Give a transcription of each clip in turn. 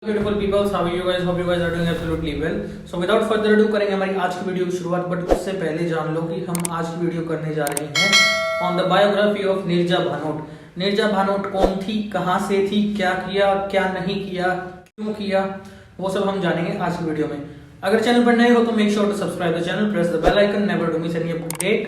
Beautiful peoples, how are you guys? Hope you guys are doing absolutely well. So without further ado करेंगे हमारी आज की video की शुरुआत। बट उससे पहले जान लो कि हम आज की वीडियो करने जा रहे हैं on the biography of Neerja Bhanot. Neerja Bhanot कौन थी, कहां से थी, क्या किया, क्या नहीं किया, क्यों किया, वो सब हम जानेंगे आज की वीडियो में। अगर चैनल पर नए हो तो make sure to subscribe the channel, press the bell icon, never to miss any update.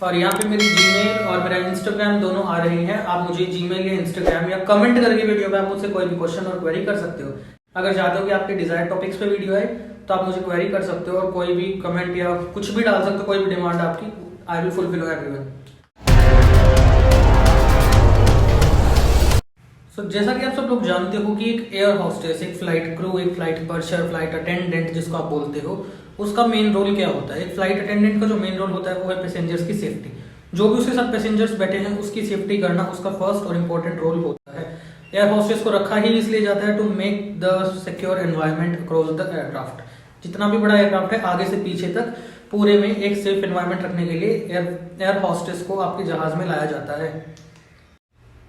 और यहाँ पे मेरी जीमेल और मेरा इंस्टाग्राम दोनों आ रहे हैं। आप मुझे जीमेल या इंस्टाग्राम या कमेंट करके वीडियो पे आप मुझसे कोई भी क्वेश्चन और क्वेरी कर सकते हो। अगर चाहते हो कि आपके डिजायर टॉपिक्स पे वीडियो आए तो आप मुझे क्वेरी कर सकते हो और कोई भी कमेंट या कुछ भी डाल सकते हो, कोई भी डिमांड आपकी, आई विल फुलफिल एवरीवन। सो जैसा कि आप सब लोग जानते हो कि एक एयर हॉस्टेस, एक फ्लाइट क्रू, एक फ्लाइट पर्शर, फ्लाइट अटेंडेंट जिसको आप बोलते हो, उसका मेन रोल क्या होता है। एक फ्लाइट अटेंडेंट का जो मेन रोल होता है वो है पैसेंजर्स की सेफ्टी। जो भी उसके साथ पैसेंजर्स बैठे हैं उसकी सेफ्टी करना उसका फर्स्ट और इम्पोर्टेंट रोल होता है। एयर हॉस्टेस को रखा ही इसलिए जाता है to make the secure environment across the aircraft. जितना भी बड़ा एयरक्राफ्ट है आगे से पीछे तक पूरे में एक सेफ एनवायरनमेंट रखने के लिए एयर हॉस्टेस को आपके जहाज में लाया जाता है।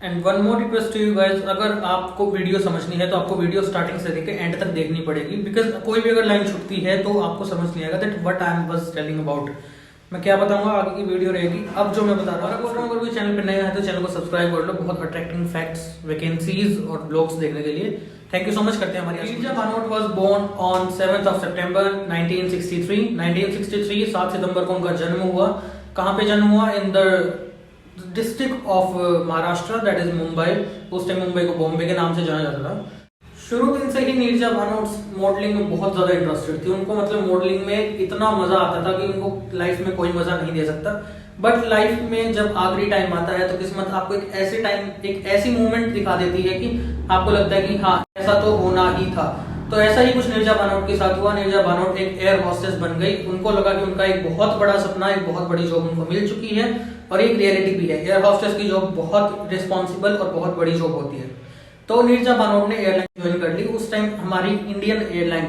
And one more request to you guys, अगर आपको वीडियो समझनी है तो आपको वीडियो स्टार्टिंग से लेकर एंड तक देखनी पड़ेगी। बिकॉज कोई भी अगर लाइन छूटती है तो आपको समझ नहीं आएगा दैट व्हाट आई एम बस टेलिंग अबाउट। मैं क्या बताऊंगा, आगे की वीडियो रहेगी। अब जो मैं बता रहा हूँ, अगर कोई चैनल पे नया है तो चैनल को सब्सक्राइब कर लो, बहुत अट्रैक्टिंग फैक्ट्स, वैकेंसीज और ब्लॉग्स देखने के लिए। थैंक यू सो मच करते हैं हमारी। Neerja Bhanot was born on 7th of September 1963। 1963 7 सितंबर को उनका जन्म हुआ। कहाँ पे जन्म हुआ? In the district of Maharashtra, that is Mumbai. उस टाइम मुंबई को बॉम्बे के नाम से जाना जाता था। शुरू दिन से ही नीरजा भानोट मॉडलिंग में बहुत ज्यादा इंटरेस्टेड थी। उनको मतलब मॉडलिंग में इतना मजा आता था कि उनको लाइफ में कोई मजा नहीं दे सकता। बट लाइफ में जब आखिरी टाइम आता है तो किस्मत आपको एक ऐसे टाइम, एक ऐसी मूवमेंट दिखा देती है कि आपको लगता है कि हाँ ऐसा तो होना ही था। तो ऐसा ही कुछ नीरजा भानोट के साथ हुआ। नीरजा भानोट एक एयर हॉस्टेस बन गई। उनको लगा कि उनका एक बहुत बड़ा सपना, एक बहुत बड़ी जॉब उनको मिल चुकी है और एक रियलिटी भी है। एयर हॉस्टेस की जॉब बहुत रिस्पॉन्सिबल और बहुत बड़ी जॉब होती है। तो नीरजा भानोट ने एयरलाइन ज्वाइन कर ली। उस टाइम हमारी Indian airline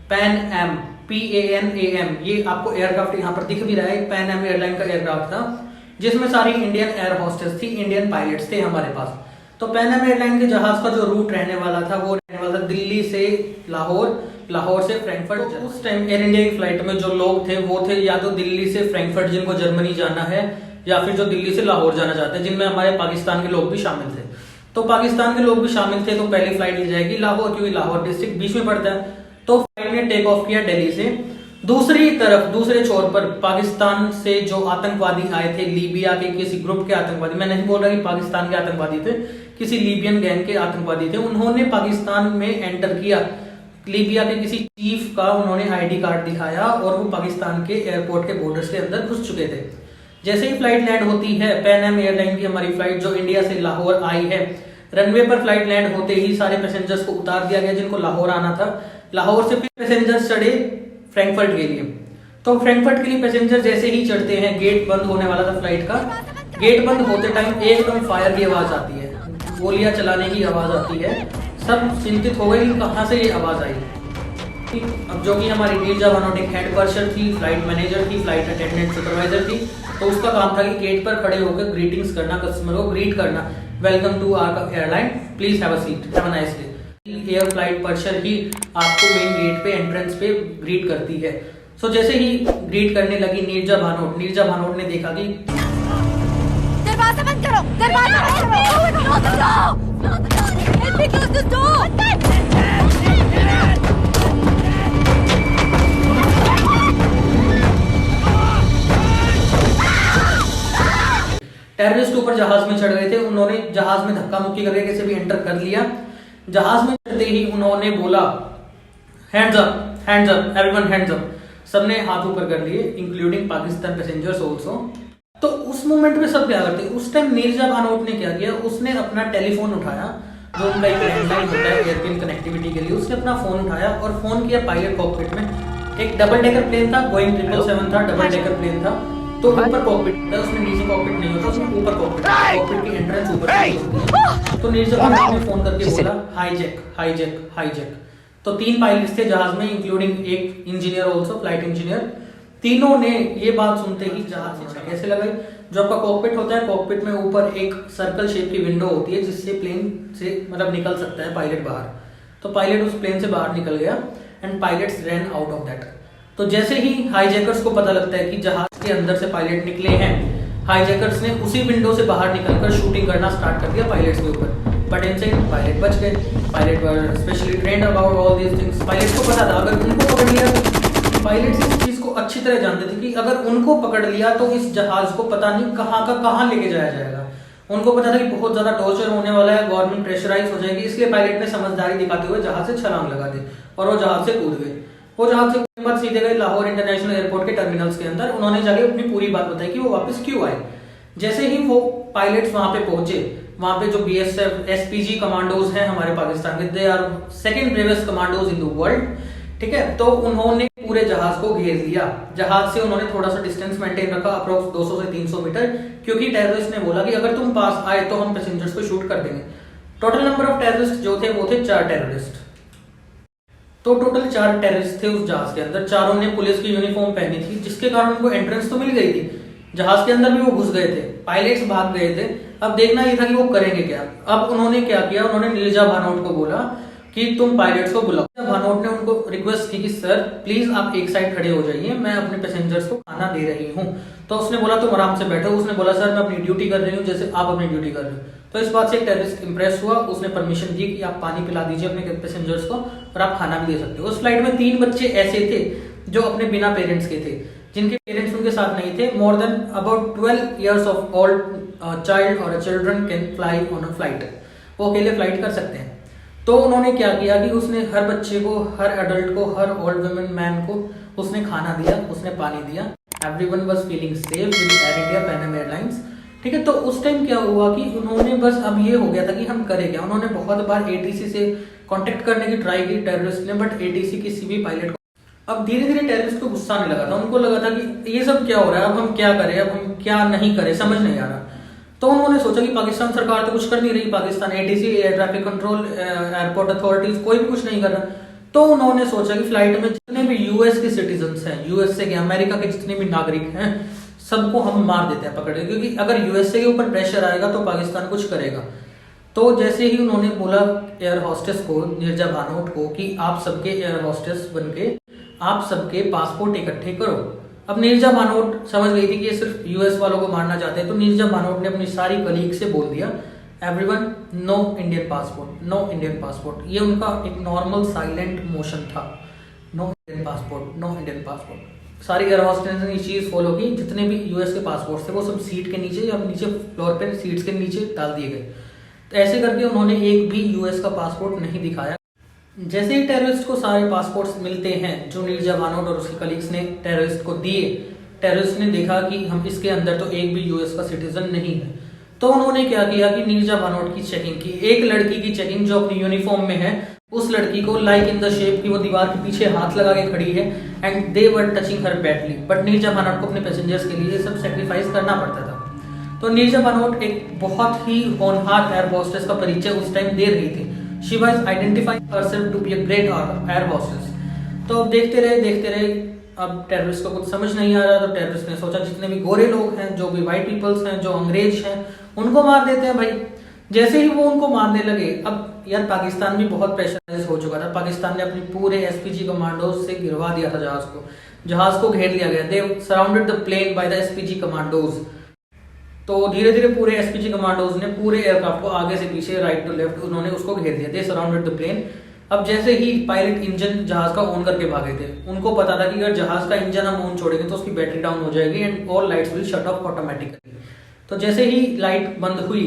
Pan Am, PANAM, ये आपको एयरक्राफ्ट यहाँ पर दिख भी रहा है, पैन एम एयरलाइन का एयरक्राफ्ट था जिसमें सारी इंडियन एयर हॉस्टेस थी, इंडियन पायलट्स थे हमारे पास। तो पैन एम एयरलाइन के जहाज का जो रूट रहने वाला था वो रहने वाला था दिल्ली से लाहौर, लाहौर से फ्रैंकफर्ट। तो उस टाइम एयर इंडिया की फ्लाइट में जो लोग थे वो थे या तो दिल्ली से फ्रैंकफर्ट जिनको जर्मनी जाना है, या फिर जो दिल्ली से लाहौर जाना चाहते हैं, जिनमें हमारे पाकिस्तान के लोग भी शामिल थे। तो पाकिस्तान के लोग भी शामिल थे। तो पहली फ्लाइट ली जाएगी लाहौर, क्योंकि लाहौर डिस्ट्रिक्ट बीच में पड़ता है। तो फ्लाइट ने टेक ऑफ किया दिल्ली से। दूसरी तरफ, दूसरे छोर पर पाकिस्तान से जो आतंकवादी आए थे, लीबिया के किसी ग्रुप के आतंकवादी, मैं नहीं बोल रहा कि पाकिस्तान के आतंकवादी थे, किसी लीबियन गैंग के आतंकवादी थे, उन्होंने पाकिस्तान में एंटर किया। लीबिया के किसी चीफ का उन्होंने ID कार्ड दिखाया और वो पाकिस्तान के एयरपोर्ट के बॉर्डर्स के अंदर घुस चुके थे। जैसे ही फ्लाइट लैंड होती है, पैन एम एयरलाइन की हमारी फ्लाइट जो इंडिया से लाहौर आई है, रनवे पर फ्लाइट लैंड होते ही सारे पैसेंजर्स को उतार दिया गया जिनको लाहौर आना था। लाहौर से फिर पैसेंजर्स चढ़े फ्रैंकफर्ट के लिए। तो फ्रैंकफर्ट के लिए पैसेंजर जैसे ही चढ़ते हैं, गेट बंद होने वाला था फ्लाइट का। गेट बंद होते टाइम एकदम फायर की आवाज आती है, गोलियां चलाने की आवाज आती है। सब चिंतित हो गए कि कहां से ये आवाज आई। अब जो कि हमारी नीरजा भानोट एक हेड पर्शर थी, फ्लाइट मैनेजर थी, फ्लाइट अटेंडेंट सुपरवाइजर थी। तो उसका काम था कि गेट पर खड़े होकर ग्रीटिंग्स करना, कस्टमर को ग्रीट करना, welcome to our airline, please have a seat, have a nice day. Air flight purser ही आपको मेन गेट पे, एंट्रेंस पे ग्रीट करती है। सो जैसे ही ग्रीट करने लगी नीरजा भानोट ने देखा कि दरवाजा बंद करो, दरवाजा बंद करो। टेररिस्ट ऊपर जहाज में चढ़ गए थे। उन्होंने जहाज में धक्का मुक्की करके कैसे भी एंटर कर लिया। जहाज में चढ़ते ही उन्होंने बोला hands up, hands up, everyone hands up. सबने हाथ ऊपर कर लिए, इंक्लूडिंग पाकिस्तान पैसेंजर्स आल्सो। तो उस मोमेंट में सब क्या करते? उस टाइम नीरजा भानोट ने क्या किया, उसने अपना टेलीफोन उठाया, जो उनका एक लैंडलाइन होता है एयरप्लेन कनेक्टिविटी के लिए। उसने अपना फोन उठाया और फोन किया पायलट कॉकपिट में। एक डबल डेकर प्लेन था, बोइंग 777 था, डबल डेकर प्लेन था। तो ऊपर कॉकपिट था, उसमें नीचे कॉकपिट नहीं होता, उसमें ऊपर कॉकपिट था। कॉकपिट की एंट्रेंस ऊपर थी। तो नीरजा भानोट ने फोन करके बोला हाईजैक, हाईजैक, हाईजैक। तो 3 पायलट्स थे जहाज में, इंक्लूडिंग एक इंजीनियर आल्सो, फ्लाइट इंजीनियर। तीनों ने ये बात सुनते ही जहाज से कैसे लगा। जो आपका कॉकपिट होता है, कॉकपिट में ऊपर एक सर्कल शेप की विंडो होती है जिससे प्लेन से मतलब निकल सकता है पायलट बाहर। तो पायलट उस प्लेन से बाहर निकल गया and pilots ran out of that. तो जैसे ही हाईजैकर्स को पता लगता है कि जहाज के अंदर से पायलट निकले हैं, हाईजैकर्स ने उसी विंडो से बाहर निकलकर शूटिंग करना स्टार्ट कर दिया पायलट्स के ऊपर। बट इनसाइड पायलट बच गए। Pilot were specially trained about all these things. Pilot को पता था अगर उनको पकड़ लिया, पायलट्स इस चीज को अच्छी तरह जानते थे कि अगर उनको पकड़ लिया तो इस जहाज को पता नहीं कहाँ का कहाँ लेके जाया जाएगा। उनको पता था कि बहुत ज्यादा टॉर्चर होने वाला है, गवर्नमेंट प्रेशराइज हो जाएगी, इसलिए पायलट ने समझदारी दिखाते हुए जहाज से छलांग लगा दी और वो जहाज से कूद गए। वो जहाज से कूदने के बाद सीधे गए लाहौर इंटरनेशनल एयरपोर्ट के टर्मिनल्स के अंदर। उन्होंने जाके अपनी पूरी बात बताई कि वो वापस क्यों आए। जैसे ही वो पायलट्स वहां पे पहुंचे, वहां पे जो बीएसएफ एसपीजी कमांडोज हैं हमारे पाकिस्तान के, they are second bravest commandos in the world, ठीक है। तो उन्होंने पूरे जहाज को घेर लिया। जहाज से उन्होंने थोड़ा सा डिस्टेंस मेंटेन रखा, अप्रोक्स 200 से 300 मीटर, क्योंकि टेररिस्ट ने बोला कि अगर तुम पास आए तो हम पैसेंजर्स को शूट कर देंगे। टोटल नंबर ऑफ टेररिस्ट जो थे वो थे 4 टेररिस्ट। तो टोटल 4 टेररिस्ट थे उस जहाज के अंदर। चारों ने पुलिस की यूनिफॉर्म पहनी थी, जिसके कारण उनको एंट्रेंस तो मिल गई थी। जहाज के अंदर भी वो घुस गए थे, पायलट्स भाग गए थे। अब देखना ये था कि वो करेंगे क्या। अब उन्होंने क्या किया, उन्होंने नीरजा भानोट को बोला कि तुम पायलट्स को बुलाओ। भानोट ने उनको रिक्वेस्ट की कि सर प्लीज आप एक साइड खड़े हो जाइए, मैं अपने पैसेंजर्स को खाना दे रही हूँ। तो उसने बोला तुम आराम से बैठो। उसने बोला सर मैं अपनी ड्यूटी कर रही हूँ जैसे आप अपनी ड्यूटी कर रहे हो। तो इस बात से एक टेररिस्ट इंप्रेस हुआ, उसने परमिशन दी कि आप पानी पिला दीजिए अपने पैसेंजर्स को और आप खाना भी दे सकते हो। उस फ्लाइट में 3 बच्चे ऐसे थे जो अपने बिना पेरेंट्स के थे, जिनके पेरेंट्स उनके साथ नहीं थे। More than about 12 years of old child और children can fly on a flight. वो अकेले फ्लाइट कर सकते हैं। तो उन्होंने क्या किया कि उसने हर बच्चे को, हर एडल्ट को, हर ओल्ड वुमेन मैन को उसने खाना दिया, उसने पानी दिया। Everyone was feeling safe with air India Pan Am airlines, ठीक है। तो उस टाइम क्या हुआ कि उन्होंने बस अब ये हो गया था कि हम करें क्या। उन्होंने बहुत बार एटीसी से कांटेक्ट करने की ट्राई की टेररिस्ट ने, बट एटीसी किसी भी पायलट को। अब धीरे धीरे टेररिस्ट को गुस्सा आने लगा था। उनको लगा था कि ये सब क्या हो रहा है, अब हम क्या करें, अब हम क्या नहीं करें, समझ नहीं आ रहा। तो उन्होंने सोचा कि पाकिस्तान सरकार तो कुछ कर नहीं रही, Pakistan ATC, air traffic control, airport authorities, कोई भी कुछ नहीं कर रहा। तो उन्होंने सोचा कि फ्लाइट में जितने भी यूएस के सिटीजन्स हैं, यूएसए के, अमेरिका के जितने भी नागरिक हैं, सबको हम मार देते हैं पकड़ के, क्योंकि अगर यूएसए के ऊपर प्रेशर आएगा तो पाकिस्तान कुछ करेगा। तो जैसे ही उन्होंने बोला एयर हॉस्टेस को, नीरजा भानोट को, कि आप सबके एयर हॉस्टेस बनके आप सबके पासपोर्ट इकट्ठे करो। अब नीरजा भानोट समझ गई थी कि ये सिर्फ यूएस वालों को मारना चाहते हैं। तो नीरजा भानोट ने अपनी सारी कलीग से बोल दिया everyone no Indian passport, no Indian passport. ये उनका एक नॉर्मल साइलेंट मोशन था, no Indian passport, no Indian passport. सारी एयर हॉस्टेस ने ये चीज फॉलो की। जितने भी यूएस के पासपोर्ट थे वो सब सीट के नीचे या नीचे फ्लोर पे सीट्स के नीचे डाल दिए गए। तो ऐसे करके उन्होंने एक भी यूएस का पासपोर्ट नहीं दिखाया। जैसे ही टेररिस्ट को सारे पासपोर्ट्स मिलते हैं जो नीरजा भानोट और उसके कलीग्स ने टेररिस्ट को दिए, टेररिस्ट ने देखा कि हम इसके अंदर तो एक भी यूएस का सिटीजन नहीं है। तो उन्होंने क्या किया कि नीरजा भानोट की चेकिंग की। एक लड़की की चेकिंग जो अपनी यूनिफॉर्म में है, उस लड़की को लाइक इन द शेप की वो दीवार के पीछे हाथ लगा के खड़ी है and they were touching her badly. But Neerja Bhanot को अपने पैसेंजर्स के लिए सब सेक्रीफाइस करना पड़ता था। तो नीरजा भानोट एक बहुत ही होनहार एयर होस्टेस का परिचय उस टाइम दे रही थी। She was identifying herself to be a great air hostess। तो अब देखते रहे। अब टेररिस्ट को कुछ समझ नहीं आ रहा। तो टेररिस्ट ने सोचा जितने भी गोरे लोग हैं, जो भी व्हाइट पीपल्स हैं, जो अंग्रेज हैं, उनको मार देते हैं भाई। जैसे ही वो उनको मारने लगे, अब यार पाकिस्तान भी बहुत प्रेशराइज हो चुका था। पाकिस्तान ने अपनी पूरे एसपीजी कमांडोज से गिरवा दिया था जहाज को घेर लिया गया। They surrounded the plane by the SPG commandos. तो धीरे धीरे पूरे एसपीजी कमांडोज ने पूरे एयरक्राफ्ट को आगे से पीछे, राइट टू लेफ्ट, उन्होंने उसको घेर दिया। They surrounded the plane. अब जैसे ही पायलट इंजन जहाज का ऑन करके भागे थे, उनको पता था कि अगर जहाज का इंजन हम ऑन छोड़ेंगे तो उसकी बैटरी डाउन हो जाएगी and all lights will shut off automatically. तो जैसे ही लाइट बंद हुई,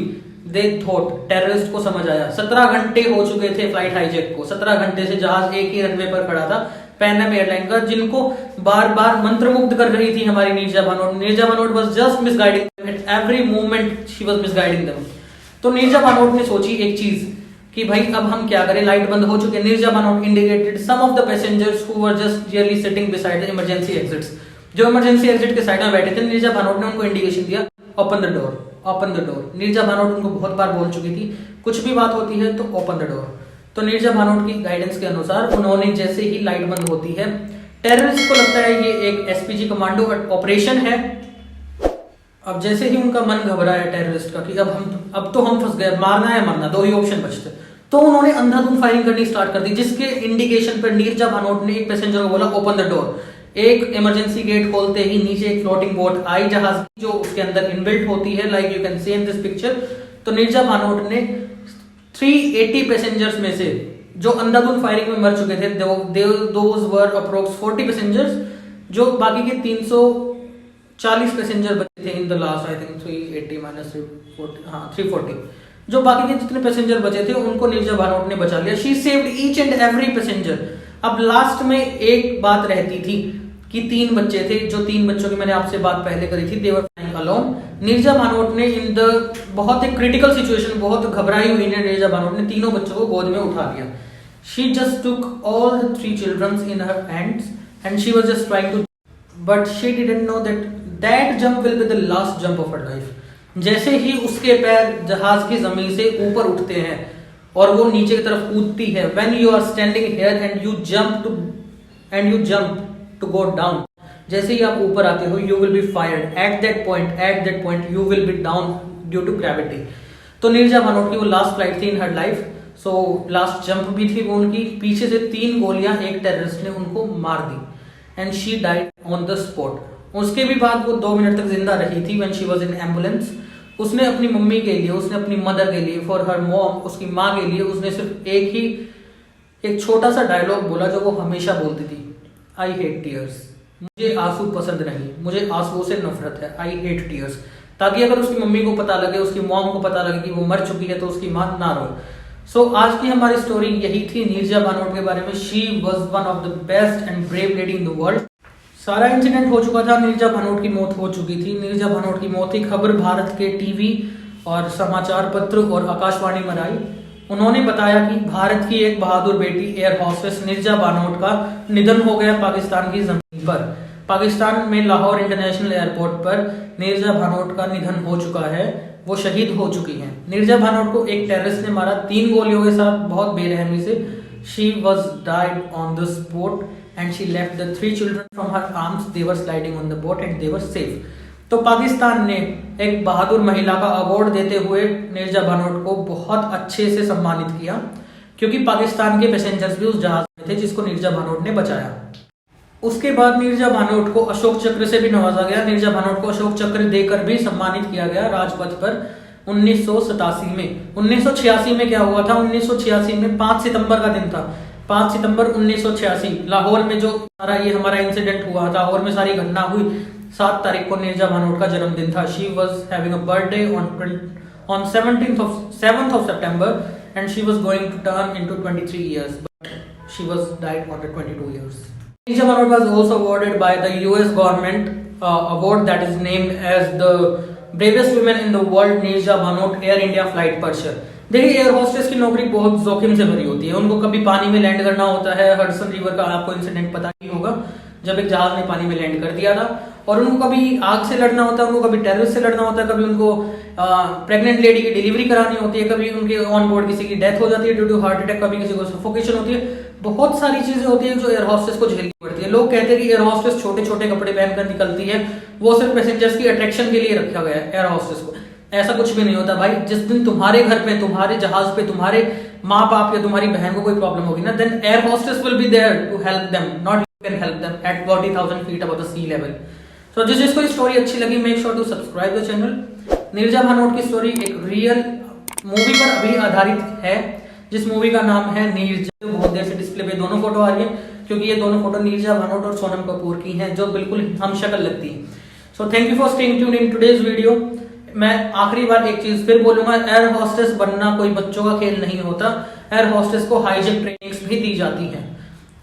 दे थॉट, टेररिस्ट को समझ आया 17 घंटे हो चुके थे फ्लाइट हाईजैक को। 17 घंटे से जहाज एक ही रनवे पर खड़ा था, पैन एम एयरलाइन का, जिनको बार बार मंत्रमुग्ध कर रही थी हमारी Neerja Bhanot. Neerja Bhanot was just misguiding at every moment, she was misguiding them. तो नीरजा भानोट ने सोची एक चीज कि भाई अब हम क्या करें, लाइट बंद हो चुके हैं। Neerja Bhanot indicated some of the passengers who were just really sitting beside the emergency exits. जो इमरजेंसी एग्जिट के साइड में बैठे थे, नीरजा भानोट ने उनको इंडिकेशन दिया, open the door, open the door. Neerja Bhanot उनको बहुत बार बोल चुकी थी कुछ भी बात होती है तो ओपन द डोर। तो नीरजा भानोट की गाइडेंस के अनुसार उन्होंने जैसे ही लाइट बंद होती है, टेररिस्ट को लगता है ये एक एसपीजी कमांडो ऑपरेशन है। अब जैसे ही उनका मन घबराया टेररिस्ट का कि अब तो हम फंस गए, मारना है मरना, 2 ही ऑप्शन बचते। तो उन्होंने अंधाधुंध फायरिंग करनी स्टार्ट कर दी, जिसके इंडिकेशन पर नीरजा भानोट ने एक पैसेंजर को बोला ओपन द डोर। एक इमरजेंसी गेट खोलते ही नीचे एक फ्लोटिंग बोट आई जहाज जो उसके अंदर इनबिल्ट होती है, like you can see in this picture. तो नीरजा भानोट ने 380 पैसेंजर्स में से जो अंधाधुंध फायरिंग में मर चुके थे, दोज वर अप्रोक्स 40 पैसेंजर्स, जो बाकी के 340 पैसेंजर बचे थे in the last I think 380 minus 340, जो बाकी के जितने पैसेंजर बचे थे उनको नीरजा भानोट ने बचा लिया। She saved each and every passenger. अब लास्ट में एक बात रहती थी कि 3 बच्चे थे, जो 3 बच्चों की मैंने आपसे बात पहले करी थी, they were flying alone. Neerja Bhanot ने इन द बहुत एक क्रिटिकल सिचुएशन, बहुत घबराई हुई ने नीरजा भानोट ने तीनों बच्चों को गोद में उठा लिया। She just took all the 3 childrens in her hands and she was just trying to, but she didn't know that jump will be the last jump of her life. जैसे ही उसके पैर जहाज की जमीन से ऊपर उठते हैं और वो नीचे की तरफ कूदती है, when you are standing here and you jump to go down, जैसे ही आप ऊपर आते हो you will be fired at that point you will be down due to gravity. तो नीरजा भानोट की वो लास्ट फ्लाइट थी in her life, so last jump भी थी वो उनकी। पीछे से 3 गोलियां एक टेररिस्ट ने उनको मार दी and she died on the spot. उसके भी बाद वो 2 मिनट तक जिंदा रही थी when she was in ambulance. उसने अपनी मम्मी के लिए, उसने अपनी मदर के लिए, फॉर हर मॉम, उसकी माँ के लिए उसने सिर्फ एक छोटा सा डायलॉग बोला जो वो हमेशा बोलती थी, आई हेट टीयर्स। मुझे आंसू पसंद नहीं, मुझे आंसुओं से नफरत है, आई हेट टीयर्स। ताकि अगर उसकी मम्मी को पता लगे, उसकी मॉम को पता लगे कि वो मर चुकी है तो उसकी माँ ना रोए। सो आज की हमारी स्टोरी यही थी नीरजा भानोट के बारे में। She was one of the best and brave lady in the world. सारा इंसिडेंट हो चुका था, नीरजा भानोट की मौत हो चुकी थी। नीरजा भानोट की मौत की खबर भारत के टीवी और समाचार पत्र और आकाशवाणी में आई। उन्होंने बताया कि भारत की एक बहादुर बेटी एयर होस्टेस नीरजा भानोट का निधन हो गया पाकिस्तान की जमीन पर। पाकिस्तान में लाहौर इंटरनेशनल एयरपोर्ट पर नीरजा भानोट का निधन हो चुका है, वो शहीद हो चुकी हैं। नीरजा भानोट को एक टेररिस्ट ने मारा 3 गोलियों के साथ, बहुत बेरहमी से। She was died on the spot and she left the 3 children from her arms. They were sliding on the boat and they were safe. तो पाकिस्तान ने एक बहादुर महिला का अवार्ड देते हुए नीरजा भानोट को बहुत अच्छे से सम्मानित किया, क्योंकि पाकिस्तान के पैसेंजर्स भी उस जहाज में थे जिसको नीरजा भानोट ने बचाया। उसके बाद नीरजा भानोट को अशोक चक्र से भी नवाजा गया। नीरजा भानोट को अशोक चक्र देकर भी सम्मानित किया गया राजपथ पर 1987 में। 1986 में क्या हुआ था, 1986 में 5 सितंबर का दिन था। 5 सितंबर 1986 लाहौर में जो सारा ये हमारा इंसिडेंट हुआ था, लाहौर में सारी घटना हुई, 7 तारीख को नीरजा भानोट का जन्मदिन था। She was having a birthday on 7th of September and she was going to turn into 23 years, but she was died on the 22 years. Neerja Bhanot was also awarded by the US government award that is named as the bravest women in the world, Neerja Bhanot Air India Flight Purser। देखिए, air hostess की नौकरी बहुत जोखिम से भरी होती है। उनको कभी पानी में लैंड करना होता है। हडसन रिवर का आपको इंसिडेंट पता ही होगा, जब एक जहाज ने पानी में लैंड कर दिया था। और उनको कभी आग से लड़ना होता है, उनको कभी टेररिस्ट से लड़ना होता है, कभी उनको प्रेग्नेंट लेडी की डिलीवरी करानी होती है, कभी उनके ऑन बोर्ड किसी की डेथ हो जाती है ड्यू टू हार्ट अटैक, कभी किसी को सफोकेशन होती है। बहुत सारी चीजें होती है जो एयर होस्टेस को झेलनी पड़ती है। लोग कहते हैं कि एयर होस्टेस छोटे छोटे कपड़े पहनकर निकलती है, वो सिर्फ पैसेंजर्स की अट्रैक्शन के लिए रखा गया है एयर होस्टेस को। ऐसा कुछ भी नहीं होता भाई। जिस दिन तुम्हारे घर पे, तुम्हारे जहाज पे, तुम्हारे माँ बाप या तुम्हारी बहन को कोई प्रॉब्लम होगी ना, then air hostess will be there to help them, not you can help them at 40,000 feet above the sea level. So जिसको स्टोरी अच्छी लगी, make sure to subscribe the channel. Neerja Bhanot की स्टोरी एक रियल मूवी पर अभी आधारित है, जिस मूवी का नाम है नीरजा। बहुत देर से डिस्प्ले पे दोनों फोटो आ रही है, क्योंकि ये दोनों फोटो नीरजा भानोट और सोनम कपूर की हैं, जो बिल्कुल हम शक्ल लगती है। So thank you for staying tuned in today's video. मैं आखिरी बार एक चीज फिर बोलूंगा, एयर होस्टेस बनना कोई बच्चों का खेल नहीं होता। एयर होस्टेस को हाईजेक ट्रेनिंग्स भी दी जाती हैं।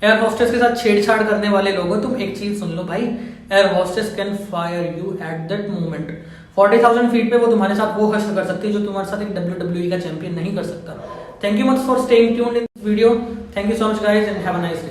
एयर होस्टेस के साथ छेड़छाड़ करने वाले लोगों, तुम एक चीज सुन लो भाई, air hostess can fire you at that moment. 40,000 feet पे वो तुम्हारे साथ वो हश्र कर सकती है जो तुम्हारे साथ एक WWE का चैंपियन नहीं कर सकता। Thank you much for staying tuned in this video. Thank you so much guys and have a nice day.